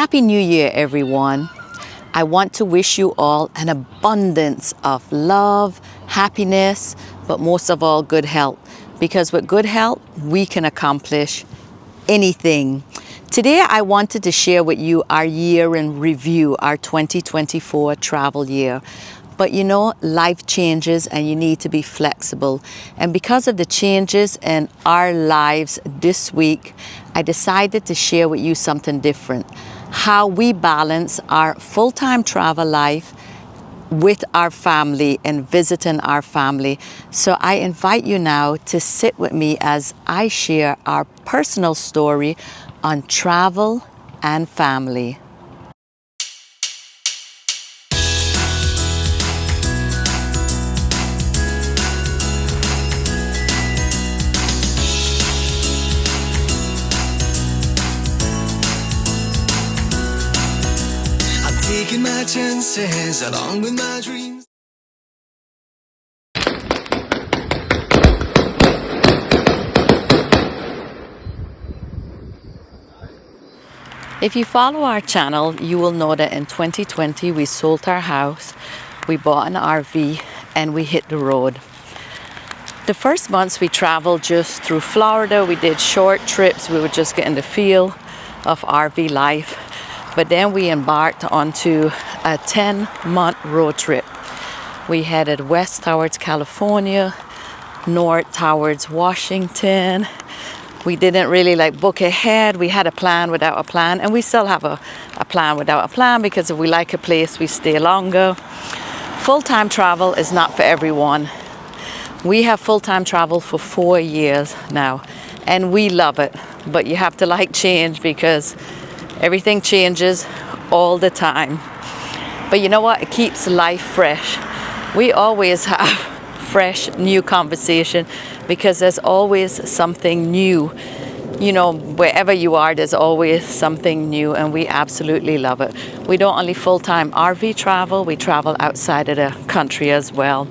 Happy New Year, everyone. I want to wish you all an abundance of love, happiness, but most of all, good health. Because with good health, we can accomplish anything. Today, I wanted to share with you our year in review, our 2024 travel year. But you know, life changes and you need to be flexible. And because of the changes in our lives this week, I decided to share with you something different. How we balance our full-time travel life with our family and visiting our family. So I invite you now to sit with me as I share our personal story on travel and family. Taking my chances along with my dreams. If you follow our channel, you will know that in 2020 we sold our house, we bought an RV, and we hit the road. The first months we traveled just through Florida. We did short trips. We were just getting the feel of RV life. But then we embarked onto a 10-month road trip. We headed west towards California, north towards Washington. We didn't really book ahead. We had a plan without a plan, and we still have a plan without a plan, because if we like a place, we stay longer. Full-time travel is not for everyone. We have full-time travel for 4 years now, and we love it. But you have to like change, because everything changes all the time. But you know what? It keeps life fresh. We always have fresh, new conversation, because there's always something new. You know, wherever you are, there's always something new, and we absolutely love it. We don't only full-time RV travel, we travel outside of the country as well.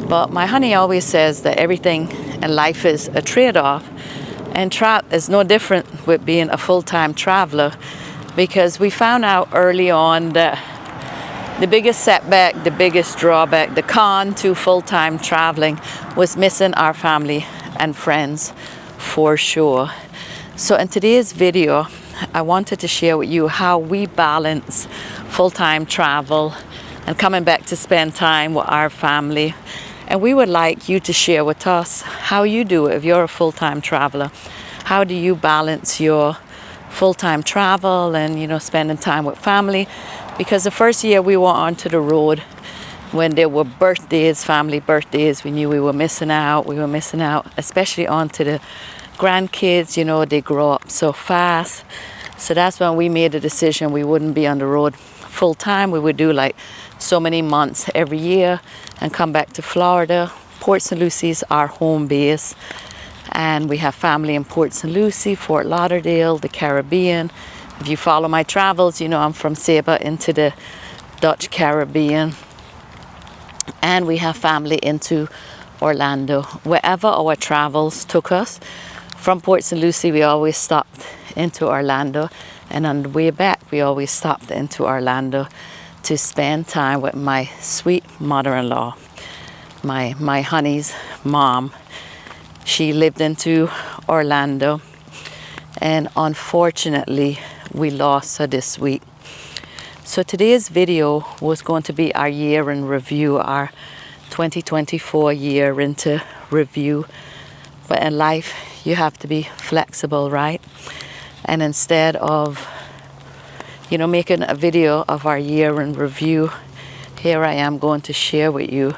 But my honey always says that everything in life is a trade-off. And is no different with being a full-time traveler, because we found out early on that the biggest setback, the biggest drawback, the con to full-time traveling was missing our family and friends, for sure. So in today's video, I wanted to share with you how we balance full-time travel and coming back to spend time with our family. And we would like you to share with us how you do it if you're a full-time traveler. How do you balance your full-time travel and, you know, spending time with family? Because the first year we were onto the road, when there were birthdays, family birthdays, we knew we were missing out. We were missing out, especially onto the grandkids. You know, they grow up so fast. So that's when we made a decision we wouldn't be on the road full-time. We would do so many months every year and come back to Florida. Port St. Lucie's our home base, and we have family in Port St. Lucie, Fort Lauderdale, the Caribbean. If you follow my travels, you know I'm from Saba into the Dutch Caribbean, and we have family into Orlando. Wherever our travels took us, from Port St. Lucie we always stopped into Orlando, and on the way back we always stopped into Orlando to spend time with my sweet mother-in-law, my honey's mom. She lived into Orlando, and unfortunately we lost her this week. So today's video was going to be our year in review, our 2024 year into review. But in life you have to be flexible, right? And instead of making a video of our year in review, here I am going to share with you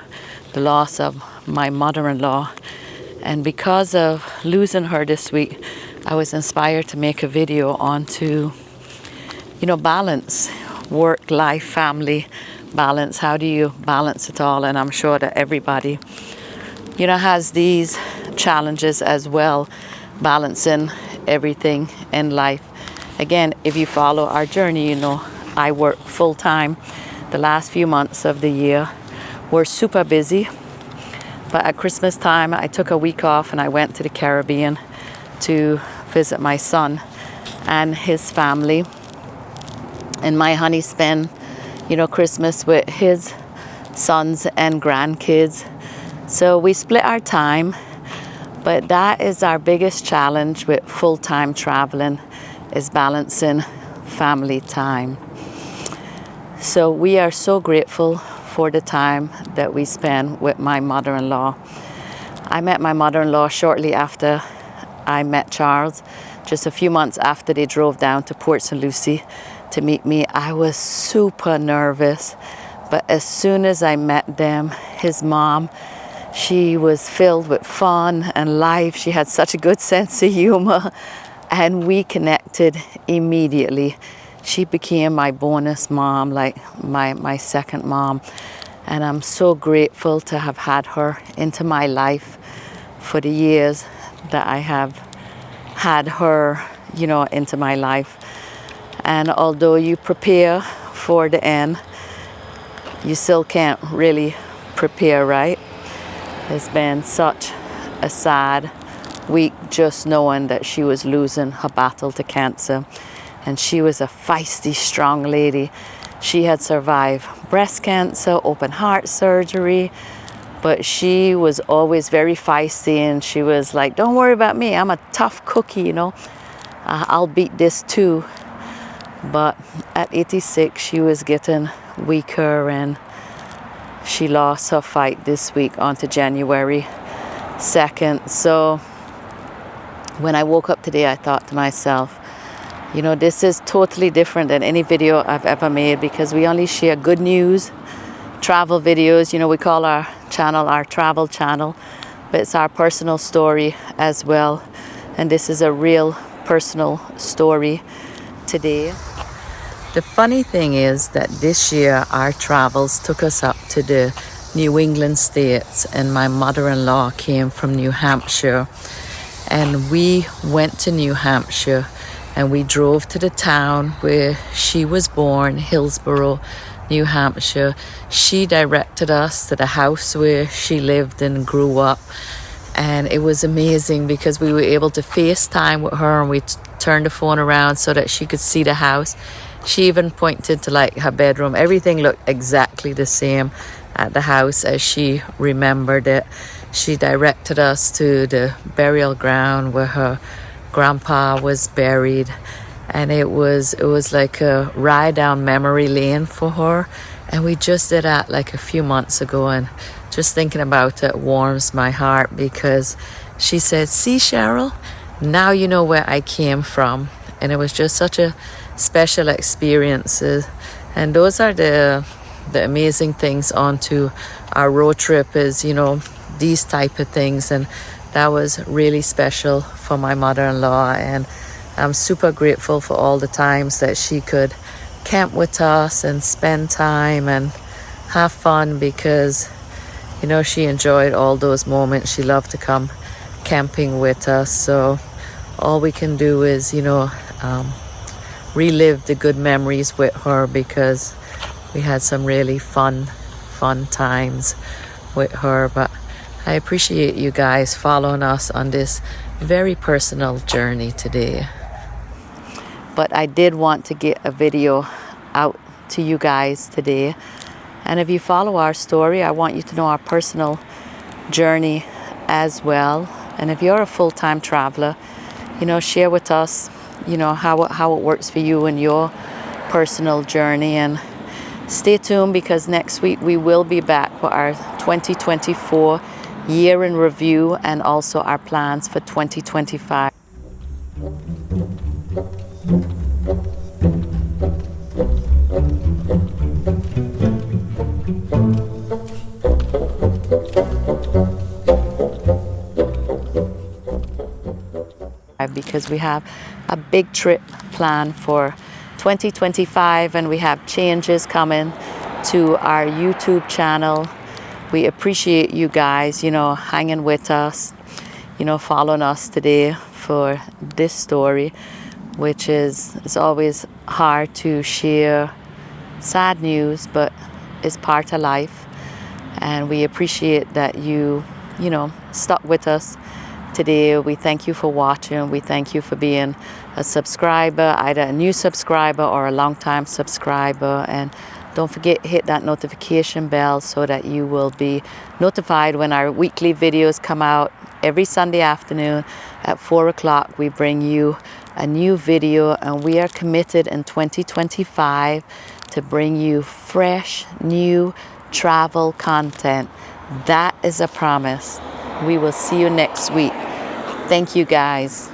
the loss of my mother-in-law. And because of losing her this week, I was inspired to make a video on to, balance work, life, family, balance. How do you balance it all? And I'm sure that everybody, has these challenges as well, balancing everything in life. Again, if you follow our journey, I work full-time. The last few months of the year, we're super busy. But at Christmas time, I took a week off and I went to the Caribbean to visit my son and his family. And my honey spent, Christmas with his sons and grandkids. So we split our time, but that is our biggest challenge with full-time traveling, is balancing family time. So we are so grateful for the time that we spend with my mother-in-law. I met my mother-in-law shortly after I met Charles, just a few months after they drove down to Port St. Lucie to meet me. I was super nervous, but as soon as I met them, his mom, she was filled with fun and life. She had such a good sense of humor, and we connected immediately. She became my bonus mom, like my second mom. And I'm so grateful to have had her into my life for the years that I have had her, into my life. And although you prepare for the end, you still can't really prepare, right? It's been such a sad week just knowing that she was losing her battle to cancer. And she was a feisty, strong lady. She had survived breast cancer, open heart surgery, but she was always very feisty, and she was like, don't worry about me, I'm a tough cookie, I'll beat this too. But at 86, she was getting weaker, and she lost her fight this week onto January 2nd. So when I woke up today, I thought to myself, this is totally different than any video I've ever made, because we only share good news, travel videos. We call our channel our travel channel, but it's our personal story as well. And this is a real personal story today. The funny thing is that this year our travels took us up to the New England states, and my mother-in-law came from New Hampshire, and we went to New Hampshire. And we drove to the town where she was born, Hillsborough, New Hampshire. She directed us to the house where she lived and grew up. And it was amazing because we were able to FaceTime with her, and we turned the phone around so that she could see the house. She even pointed to her bedroom. Everything looked exactly the same at the house as she remembered it. She directed us to the burial ground where her grandpa was buried, and it was like a ride down memory lane for her. And we just did that a few months ago, and just thinking about it warms my heart, because she said, see, Cheryl, now you know where I came from. And it was just such a special experience. And those are the amazing things onto our road trip, is these type of things. And that was really special for my mother-in-law, and I'm super grateful for all the times that she could camp with us and spend time and have fun, because she enjoyed all those moments. She loved to come camping with us. So all we can do is relive the good memories with her, because we had some really fun times with her. But I appreciate you guys following us on this very personal journey today. But I did want to get a video out to you guys today. And if you follow our story, I want you to know our personal journey as well. And if you're a full-time traveler, share with us, how it works for you in your personal journey. And stay tuned, because next week we will be back with our 2024 year in review, and also our plans for 2025. Because we have a big trip planned for 2025, and we have changes coming to our YouTube channel. We appreciate you guys, hanging with us, following us today for this story, which is, it's always hard to share sad news, but it's part of life. And we appreciate that you stuck with us today. We thank you for watching. We thank you for being a subscriber, either a new subscriber or a long-time subscriber. And don't forget, hit that notification bell so that you will be notified when our weekly videos come out. Every Sunday afternoon at 4 o'clock, we bring you a new video, and we are committed in 2025 to bring you fresh, new travel content. That is a promise. We will see you next week. Thank you, guys.